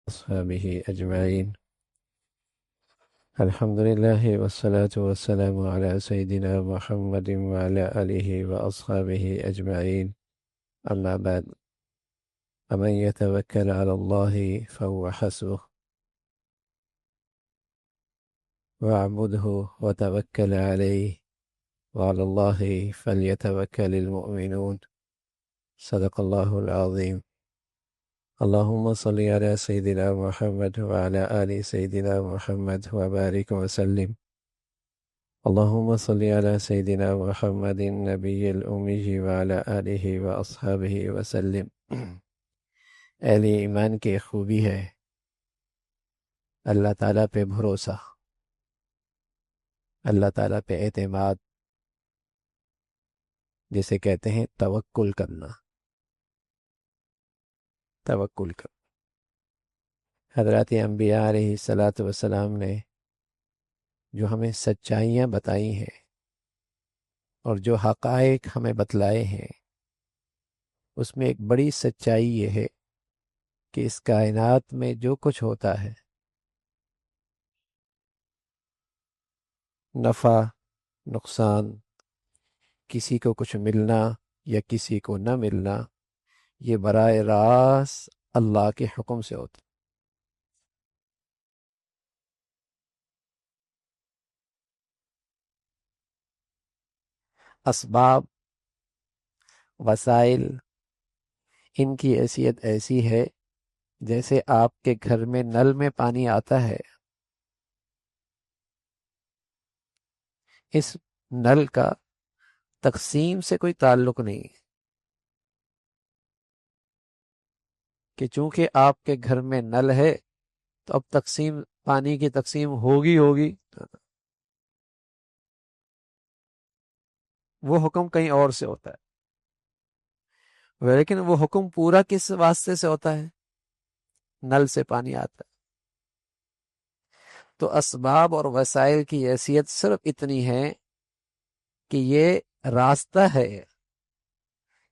أصحابه أجمعين. الحمد لله والصلاة والسلام على سيدنا محمد وعلى آله وأصحابه أجمعين. أما بعد، ومن يتوكل على الله فهو حسبه واعبده وتوكل عليه وعلى الله فليتوكل المؤمنون. صدق الله العظيم. اللهم صل على سيدنا محمد وعلى آل سيدنا محمد وبارك وسلم. اللهم صل على سيدنا محمد النبي الأمي وعلى آله وأصحابه وسلم. اہل ایمان کی خوبی ہے اللہ تعالیٰ پہ بھروسہ، اللہ تعالیٰ پہ اعتماد، جسے کہتے ہیں توکل کرنا. توکل کرنا. حضرات انبیاء علیہ الصلاۃ والسلام نے جو ہمیں سچائیاں بتائی ہیں اور جو حقائق ہمیں بتلائے ہیں، اس میں ایک بڑی سچائی یہ ہے کہ اس کائنات میں جو کچھ ہوتا ہے، نفع نقصان، کسی کو کچھ ملنا یا کسی کو نہ ملنا، یہ براہ راست اللہ کے حکم سے ہوتا. اسباب، وسائل، ان کی حیثیت ایسی ہے جیسے آپ کے گھر میں نل میں پانی آتا ہے، اس نل کا تقسیم سے کوئی تعلق نہیں کہ چونکہ آپ کے گھر میں نل ہے تو اب پانی کی تقسیم ہوگی. وہ حکم کہیں اور سے ہوتا ہے، لیکن وہ حکم پورا کس واسطے سے ہوتا ہے؟ نل سے پانی آتا ہے. تو اسباب اور وسائل کی حیثیت صرف اتنی ہے کہ یہ راستہ ہے،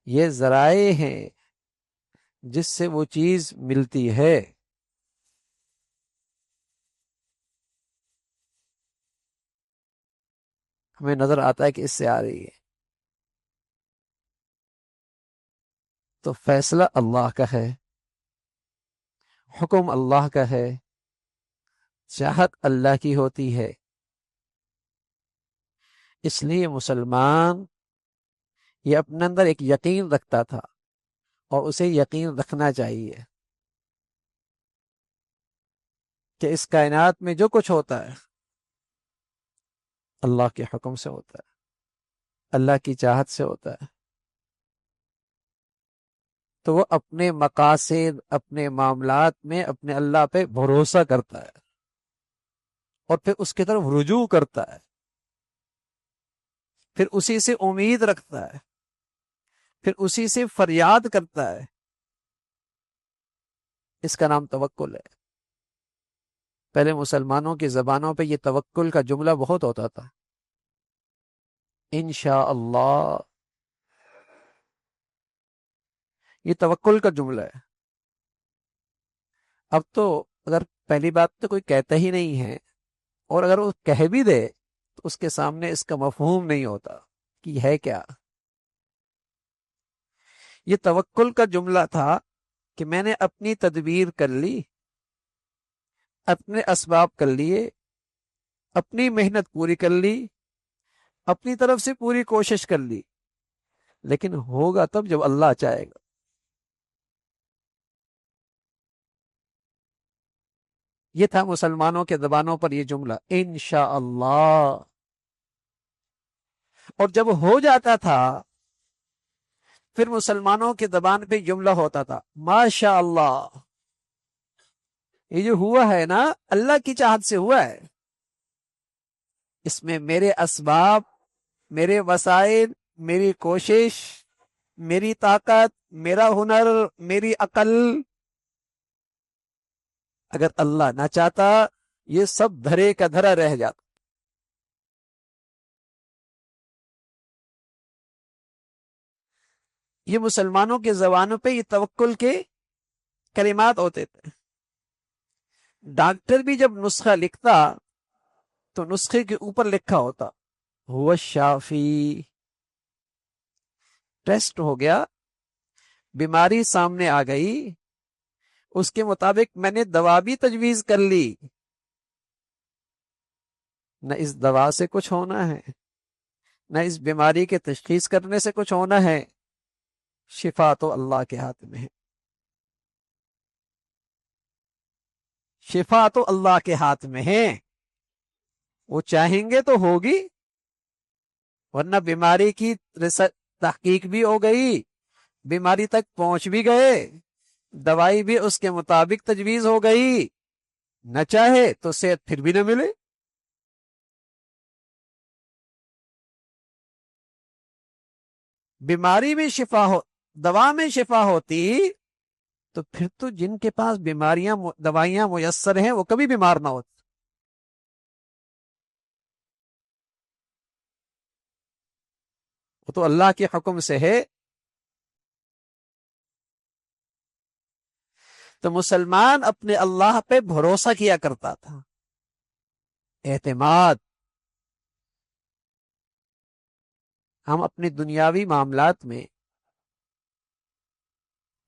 یہ ذرائع ہیں جس سے وہ چیز ملتی ہے. ہمیں نظر آتا ہے کہ اس سے آ رہی ہے، تو فیصلہ اللہ کا ہے، حکم اللہ کا ہے، چاہت اللہ کی ہوتی ہے. اس لیے مسلمان یہ اپنے اندر ایک یقین رکھتا تھا اور اسے یقین رکھنا چاہیے کہ اس کائنات میں جو کچھ ہوتا ہے اللہ کے حکم سے ہوتا ہے، اللہ کی چاہت سے ہوتا ہے. تو وہ اپنے مقاصد، اپنے معاملات میں اپنے اللہ پہ بھروسہ کرتا ہے اور پھر اس کی طرف رجوع کرتا ہے، پھر اسی سے امید رکھتا ہے، پھر اسی سے فریاد کرتا ہے. اس کا نام توکل ہے. پہلے مسلمانوں کی زبانوں پہ یہ توکل کا جملہ بہت ہوتا تھا، انشاءاللہ. یہ توکل کا جملہ ہے. اب تو اگر پہلی بات تو کوئی کہتا ہی نہیں ہے، اور اگر وہ کہہ بھی دے تو اس کے سامنے اس کا مفہوم نہیں ہوتا کہ یہ ہے کیا. یہ توکل کا جملہ تھا کہ میں نے اپنی تدبیر کر لی، اپنے اسباب کر لیے، اپنی محنت پوری کر لی، اپنی طرف سے پوری کوشش کر لی، لیکن ہوگا تب جب اللہ چاہے گا. یہ تھا مسلمانوں کے زبانوں پر یہ جملہ انشاءاللہ. اور جب ہو جاتا تھا پھر مسلمانوں کے زبان پہ جملہ ہوتا تھا ماشاء اللہ. یہ جو ہوا ہے نا اللہ کی چاہت سے ہوا ہے، اس میں میرے اسباب، میرے وسائل، میری کوشش، میری طاقت، میرا ہنر، میری عقل، اگر اللہ نہ چاہتا یہ سب دھرے کا دھرا رہ جاتا. یہ مسلمانوں کے زبانوں پہ یہ توکل کے کلمات ہوتے تھے. ڈاکٹر بھی جب نسخہ لکھتا تو نسخے کے اوپر لکھا ہوتا ہوا شافی. ٹیسٹ ہو گیا، بیماری سامنے آ گئی، اس کے مطابق میں نے دوا بھی تجویز کر لی. نہ اس دوا سے کچھ ہونا ہے، نہ اس بیماری کے تشخیص کرنے سے کچھ ہونا ہے. شفا تو اللہ کے ہاتھ میں ہے. شفا تو اللہ کے ہاتھ میں ہے. وہ چاہیں گے تو ہوگی، ورنہ بیماری کی تحقیق بھی ہو گئی، بیماری تک پہنچ بھی گئے، دوائی بھی اس کے مطابق تجویز ہو گئی، نہ چاہے تو صحت پھر بھی نہ ملے. بیماری میں شفا ہو، دوا میں شفا ہوتی تو پھر تو جن کے پاس بیماریاں دوائیاں میسر ہیں وہ کبھی بیمار نہ ہوتے. وہ تو اللہ کے حکم سے ہے. تو مسلمان اپنے اللہ پہ بھروسہ کیا کرتا تھا، اعتماد. ہم اپنے دنیاوی معاملات میں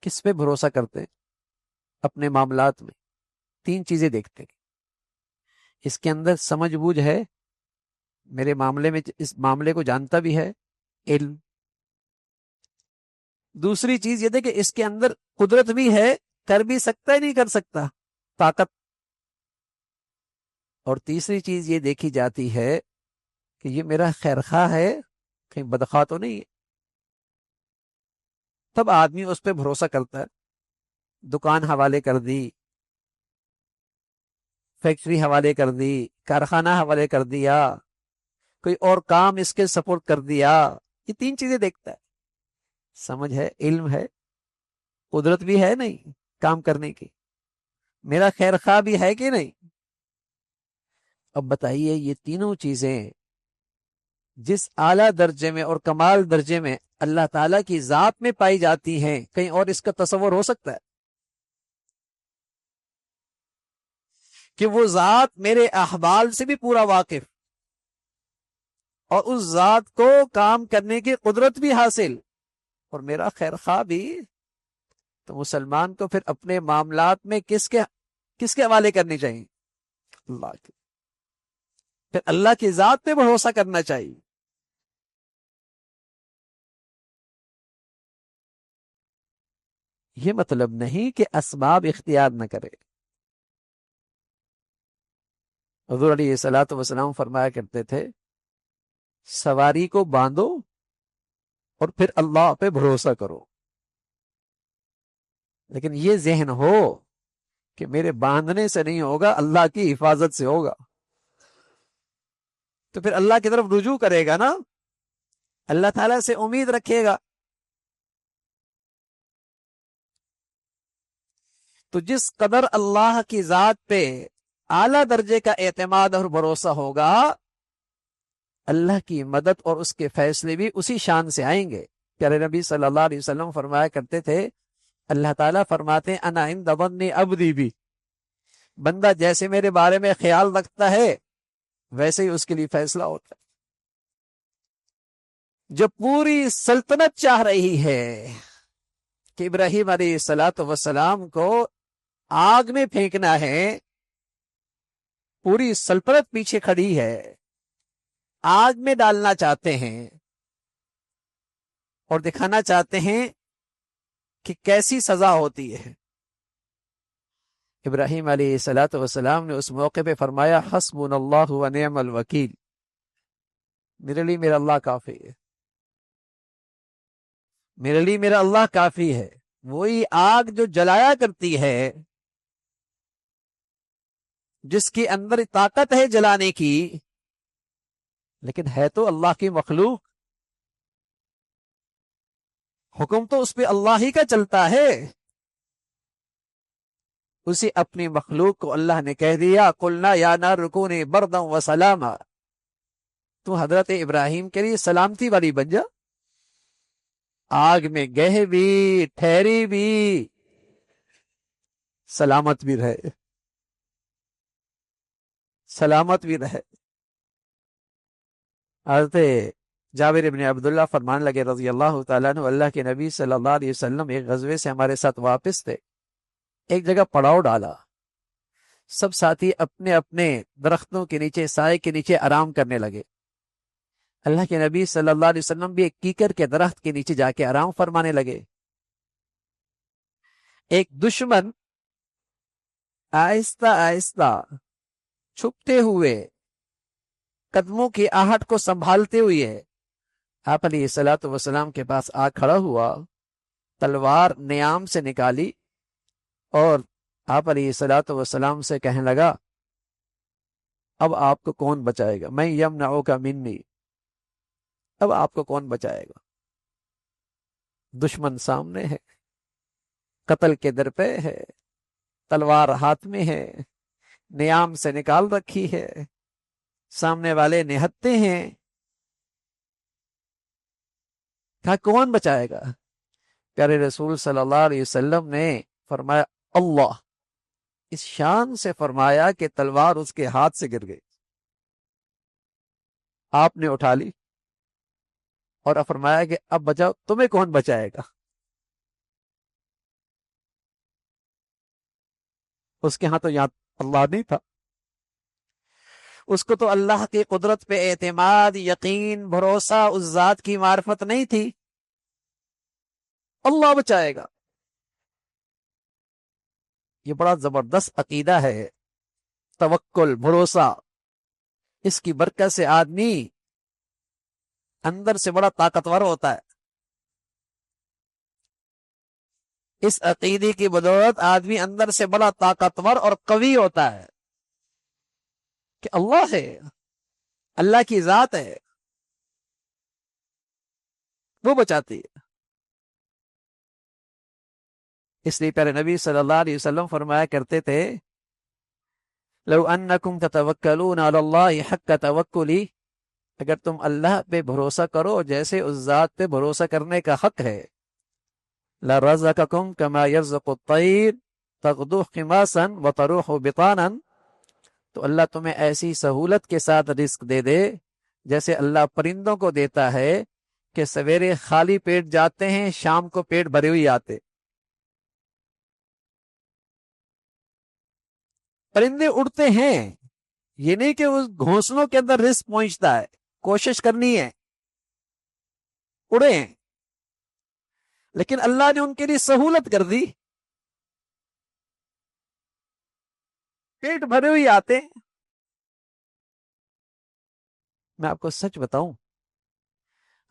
کس پہ بھروسہ کرتے ہیں؟ اپنے معاملات میں 3 چیزیں دیکھتے ہیں. اس کے اندر سمجھ بوجھ ہے، میرے معاملے میں اس معاملے کو جانتا بھی ہے، علم. دوسری چیز یہ تھے کہ اس کے اندر قدرت بھی ہے، کر بھی سکتا ہے نہیں کر سکتا، طاقت. اور تیسری چیز یہ دیکھی جاتی ہے کہ یہ میرا خیرخواہ ہے، کہیں بدخواہ تو نہیں ہے. تب آدمی اس پہ بھروسہ کرتا ہے. دکان حوالے کر دی، فیکٹری حوالے کر دی، کارخانہ حوالے کر دیا، کوئی اور کام اس کے سپورٹ کر دیا. یہ 3 چیزیں دیکھتا ہے. سمجھ ہے، علم ہے، قدرت بھی ہے نہیں کام کرنے کی، میرا خیر خواہ بھی ہے کہ نہیں. اب بتائیے یہ تینوں چیزیں جس اعلیٰ درجے میں اور کمال درجے میں اللہ تعالیٰ کی ذات میں پائی جاتی ہیں، کہیں اور اس کا تصور ہو سکتا ہے کہ وہ ذات میرے احوال سے بھی پورا واقف اور اس ذات کو کام کرنے کی قدرت بھی حاصل اور میرا خیر خواہ بھی. تو مسلمان کو پھر اپنے معاملات میں کس کے حوالے کرنی چاہیے؟ اللہ کے. پھر اللہ کی ذات پہ بھروسہ کرنا چاہیے. یہ مطلب نہیں کہ اسباب اختیار نہ کرے. حضور علیہ الصلوۃ والسلام فرمایا کرتے تھے سواری کو باندھو اور پھر اللہ پہ بھروسہ کرو. لیکن یہ ذہن ہو کہ میرے باندھنے سے نہیں ہوگا، اللہ کی حفاظت سے ہوگا، تو پھر اللہ کی طرف رجوع کرے گا نا، اللہ تعالیٰ سے امید رکھے گا. تو جس قدر اللہ کی ذات پہ اعلیٰ درجے کا اعتماد اور بھروسہ ہوگا، اللہ کی مدد اور اس کے فیصلے بھی اسی شان سے آئیں گے. پیارے نبی صلی اللہ علیہ وسلم فرمایا کرتے تھے اللہ تعالیٰ فرماتے ہیں انا عند ظن عبدی بھی، بندہ جیسے میرے بارے میں خیال رکھتا ہے ویسے ہی اس کے لیے فیصلہ ہوتا ہے. جب پوری سلطنت چاہ رہی ہے کہ ابراہیم علیہ الصلوۃ والسلام کو آگ میں پھینکنا ہے، پوری سلطنت پیچھے کھڑی ہے، آگ میں ڈالنا چاہتے ہیں اور دکھانا چاہتے ہیں کہ کیسی سزا ہوتی ہے. ابراہیم علیہ الصلوۃ والسلام نے اس موقع پہ فرمایا حسبنا اللہ ونعم الوکیل، میرے لیے میرا اللہ کافی ہے، میرے لیے میرا اللہ کافی ہے. وہی آگ جو جلایا کرتی ہے، جس کے اندر طاقت ہے جلانے کی، لیکن ہے تو اللہ کی مخلوق، حکم تو اس پہ اللہ ہی کا چلتا ہے. اسی اپنی مخلوق کو اللہ نے کہہ دیا قلنا یا نار کونی بردا وسلاما، تو حضرت ابراہیم کے لیے سلامتی والی بن جا، آگ میں گہے بھی، ٹھہری بھی، سلامت بھی رہے. سلامت بھی رہے۔ حضرت جابر ابن عبداللہ فرمان لگے رضی اللہ تعالیٰ عنہ، اللہ کے نبی صلی اللہ علیہ وسلم ایک غزوے سے ہمارے ساتھ واپس تھے، ایک جگہ پڑاؤ ڈالا، سب ساتھی اپنے اپنے درختوں کے نیچے، سائے کے نیچے آرام کرنے لگے۔ اللہ کے نبی صلی اللہ علیہ وسلم بھی ایک کیکر کے درخت کے نیچے جا کے آرام فرمانے لگے۔ ایک دشمن آہستہ آہستہ چھپتے ہوئے قدموں کی آہٹ کو سنبھالتے ہوئے آپ علیہ الصلوۃ والسلام کے پاس آ کھڑا ہوا، تلوار نیام سے نکالی اور آپ علیہ الصلوۃ والسلام سے کہنے لگا، اب آپ کو کون بچائے گا؟ میں یمنعک منی، اب آپ کو کون بچائے گا؟ دشمن سامنے ہے، قتل کے در پہ ہے، تلوار ہاتھ میں ہے، نیام سے نکال رکھی ہے، سامنے والے نہتے ہیں، کہا کون بچائے گا؟ پیارے رسول صلی اللہ علیہ وسلم نے فرمایا اللہ، اس شان سے فرمایا کہ تلوار اس کے ہاتھ سے گر گئی، آپ نے اٹھا لی اور فرمایا کہ اب بچاؤ، تمہیں کون بچائے گا؟ اس کے ہاں تو یہاں اللہ نہیں تھا، اس کو تو اللہ کی قدرت پہ اعتماد، یقین، بھروسہ، اس ذات کی معرفت نہیں تھی، اللہ بچائے گا۔ یہ بڑا زبردست عقیدہ ہے، توکل، بھروسہ، اس کی برکت سے آدمی اندر سے بڑا طاقتور ہوتا ہے۔ اس عقیدے کی بدولت آدمی اندر سے بڑا طاقتور اور قوی ہوتا ہے کہ اللہ ہے، اللہ کی ذات ہے، وہ بچاتی ہے۔ اس لیے پیارے نبی صلی اللہ علیہ وسلم فرمایا کرتے تھے، لو انکم تتوکلون علی اللہ حق توکلی، اگر تم اللہ پہ بھروسہ کرو جیسے اس ذات پہ بھروسہ کرنے کا حق ہے، لرزقکم کما یرزق الطیر تغدو خماسا وتروح بطانا، تو اللہ تمہیں ایسی سہولت کے ساتھ رزق دے دے جیسے اللہ پرندوں کو دیتا ہے کہ سویرے خالی پیٹ جاتے ہیں، شام کو پیٹ بھرے ہوئے آتے۔ پرندے اڑتے ہیں، یہ نہیں کہ اس گھونسلوں کے اندر رزق پہنچتا ہے، کوشش کرنی ہے، اڑے ہیں، لیکن اللہ نے ان کے لیے سہولت کر دی، پیٹ بھرے ہوئے آتے۔ میں آپ کو سچ بتاؤں،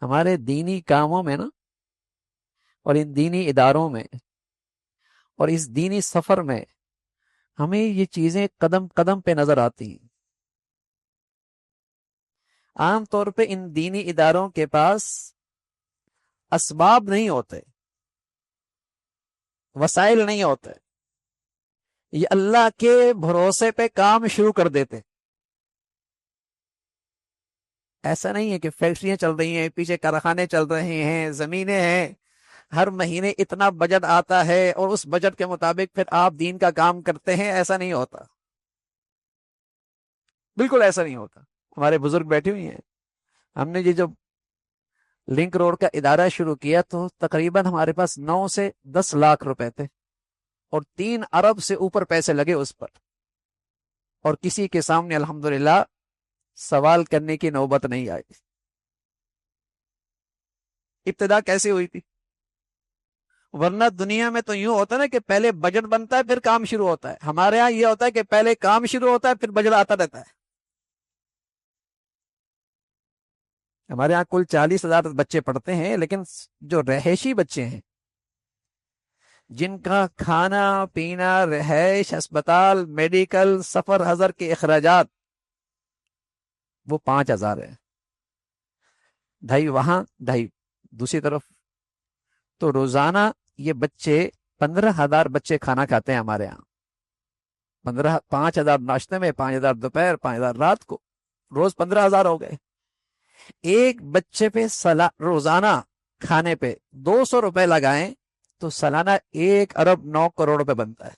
ہمارے دینی کاموں میں نا، اور ان دینی اداروں میں، اور اس دینی سفر میں ہمیں یہ چیزیں قدم قدم پہ نظر آتی ہیں۔ عام طور پہ ان دینی اداروں کے پاس اسباب نہیں ہوتے، وسائل نہیں ہوتے، یہ اللہ کے بھروسے پہ کام شروع کر دیتے۔ ایسا نہیں ہے کہ فیکٹریاں چل رہی ہیں، پیچھے کارخانے چل رہے ہیں، زمینیں ہیں، ہر مہینے اتنا بجٹ آتا ہے اور اس بجٹ کے مطابق پھر آپ دین کا کام کرتے ہیں، ایسا نہیں ہوتا، بالکل ایسا نہیں ہوتا۔ ہمارے بزرگ بیٹھے ہوئے ہیں، ہم نے یہ جو لنک روڈ کا ادارہ شروع کیا تو تقریباً ہمارے پاس 9 سے 10 لاکھ روپے تھے، اور 3 ارب سے اوپر پیسے لگے اس پر، اور کسی کے سامنے الحمدللہ سوال کرنے کی نوبت نہیں آئی۔ ابتدا کیسے ہوئی تھی؟ ورنہ دنیا میں تو یوں ہوتا ہے نا کہ پہلے بجٹ بنتا ہے پھر کام شروع ہوتا ہے، ہمارے ہاں یہ ہوتا ہے کہ پہلے کام شروع ہوتا ہے پھر بجٹ آتا رہتا ہے۔ ہمارے ہاں کل 40,000 بچے پڑھتے ہیں، لیکن جو رہائشی بچے ہیں جن کا کھانا پینا، رہائش، اسپتال، میڈیکل، سفر حضر کے اخراجات، وہ 5,000 ہے، 2.5 وہاں 2.5 دوسری طرف، تو روزانہ یہ بچے 15,000 بچے کھانا کھاتے ہیں ہمارے ہاں، 5,000 ناشتے میں، 5,000 دوپہر، 5,000 رات کو، روز 15,000 ہو گئے۔ ایک بچے پہ روزانہ کھانے پہ 200 روپے لگائیں تو سالانہ 1 ارب 9 کروڑ روپے بنتا ہے۔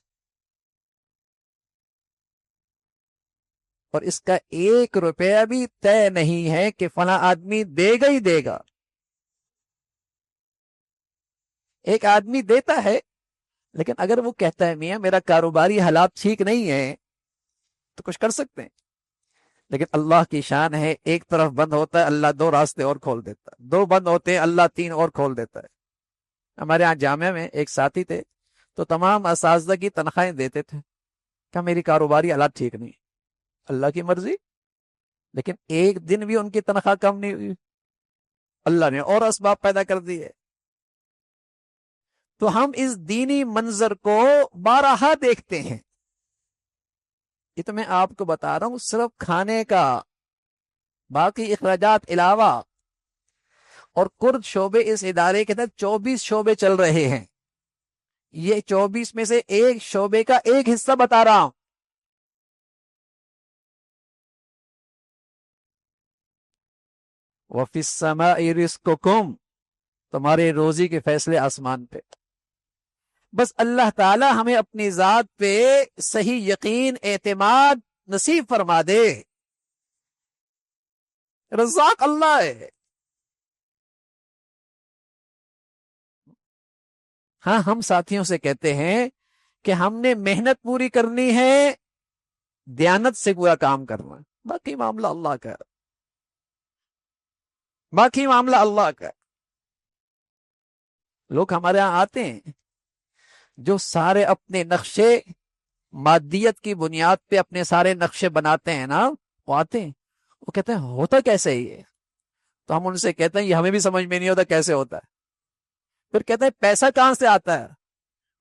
اور اس کا 1 روپیہ بھی طے نہیں ہے کہ فلاں آدمی دے گا ہی دے گا. ایک آدمی دیتا ہے، لیکن اگر وہ کہتا ہے میاں میرا کاروباری حالات ٹھیک نہیں ہے تو کچھ کر سکتے ہیں. لیکن اللہ کی شان ہے، ایک طرف بند ہوتا ہے اللہ 2 راستے اور کھول دیتا ہے، 2 بند ہوتے ہیں اللہ 3 اور کھول دیتا ہے. ہمارے ہاں جامعہ میں ایک ساتھی تھے تو تمام اساتذہ کی تنخواہیں دیتے تھے کہ میری کاروباری حالات ٹھیک نہیں. اللہ کی مرضی، لیکن ایک دن بھی ان کی تنخواہ کم نہیں ہوئی، اللہ نے اور اسباب پیدا کر دیے. تو ہم اس دینی منظر کو بارہا دیکھتے ہیں. یہ تو میں آپ کو بتا رہا ہوں صرف کھانے کا، باقی اخراجات علاوہ. اور کرد شعبے اس ادارے کے تحت 24 شعبے چل رہے ہیں. یہ 24 میں سے ایک شعبے کا ایک حصہ بتا رہا ہوں. وَفِي السَّمَاءِ رِزْقُكُمْ، تمہارے روزی کے فیصلے آسمان پہ. بس اللہ تعالی ہمیں اپنی ذات پہ صحیح یقین اعتماد نصیب فرما دے. رزاق اللہ ہے. ہاں ہم ساتھیوں سے کہتے ہیں کہ ہم نے محنت پوری کرنی ہے، دیانت سے پورا کام کرنا ہے، باقی معاملہ اللہ کا، باقی معاملہ اللہ کا. لوگ ہمارے ہاں آتے ہیں جو سارے اپنے نقشے مادیت کی بنیاد پہ اپنے سارے نقشے بناتے ہیں نا، وہ آتے ہیں وہ کہتے ہیں ہوتا کیسے ہی ہے. تو ہم ان سے کہتے ہیں یہ ہمیں بھی سمجھ میں نہیں ہوتا کیسے ہوتا ہے. پھر کہتے ہیں پیسہ کہاں سے آتا ہے.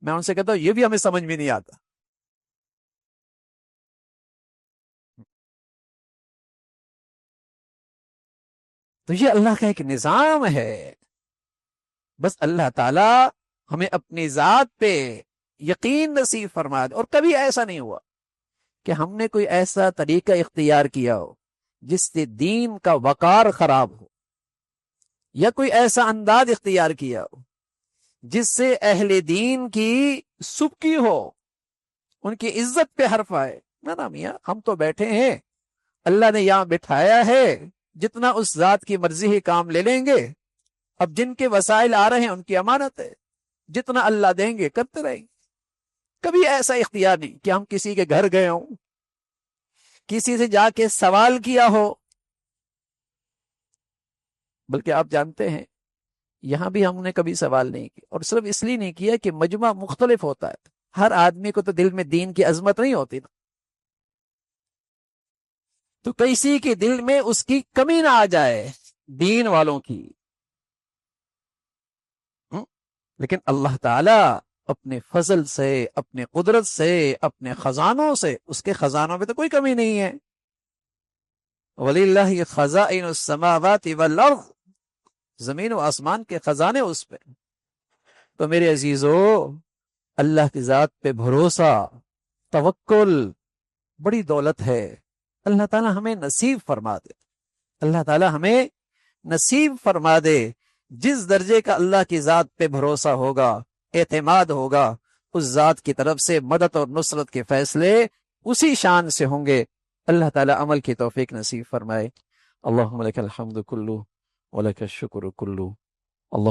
میں ان سے کہتا ہوں یہ بھی ہمیں سمجھ میں نہیں آتا. تو یہ اللہ کا ایک نظام ہے. بس اللہ تعالی ہمیں اپنی ذات پہ یقین نصیب فرما دے. اور کبھی ایسا نہیں ہوا کہ ہم نے کوئی ایسا طریقہ اختیار کیا ہو جس سے دین کا وقار خراب ہو، یا کوئی ایسا انداز اختیار کیا ہو جس سے اہل دین کی سبکی ہو، ان کی عزت پہ حرف آئے. نہ میاں، ہم تو بیٹھے ہیں، اللہ نے یہاں بٹھایا ہے، جتنا اس ذات کی مرضی ہی کام لے لیں گے. اب جن کے وسائل آ رہے ہیں ان کی امانت ہے، جتنا اللہ دیں گے کرتے رہیں گے. کبھی ایسا اختیار نہیں کہ ہم کسی کے گھر گئے ہوں، کسی سے جا کے سوال کیا ہو. بلکہ آپ جانتے ہیں یہاں بھی ہم نے کبھی سوال نہیں کیا، اور صرف اس لیے نہیں کیا کہ مجمع مختلف ہوتا ہے، ہر آدمی کو تو دل میں دین کی عظمت نہیں ہوتی نا. تو کسی کے دل میں اس کی کمی نہ آ جائے دین والوں کی. لیکن اللہ تعالی اپنے فضل سے، اپنے قدرت سے، اپنے خزانوں سے، اس کے خزانوں میں تو کوئی کمی نہیں ہے. وَلِلَّهِ خَزَائِنُ السَّمَاوَاتِ وَالْأَرْضِ، زمین و آسمان کے خزانے اس پہ. تو میرے عزیزو، اللہ کی ذات پہ بھروسہ، توکل بڑی دولت ہے. اللہ تعالی ہمیں نصیب فرما دے، اللہ تعالی ہمیں نصیب فرما دے. جس درجے کا اللہ کی ذات پہ بھروسہ ہوگا، اعتماد ہوگا، اس ذات کی طرف سے مدد اور نصرت کے فیصلے اسی شان سے ہوں گے. اللہ تعالی عمل کی توفیق نصیب فرمائے. اللہم لک الحمد کلو ولک الشکر کلو. اللہ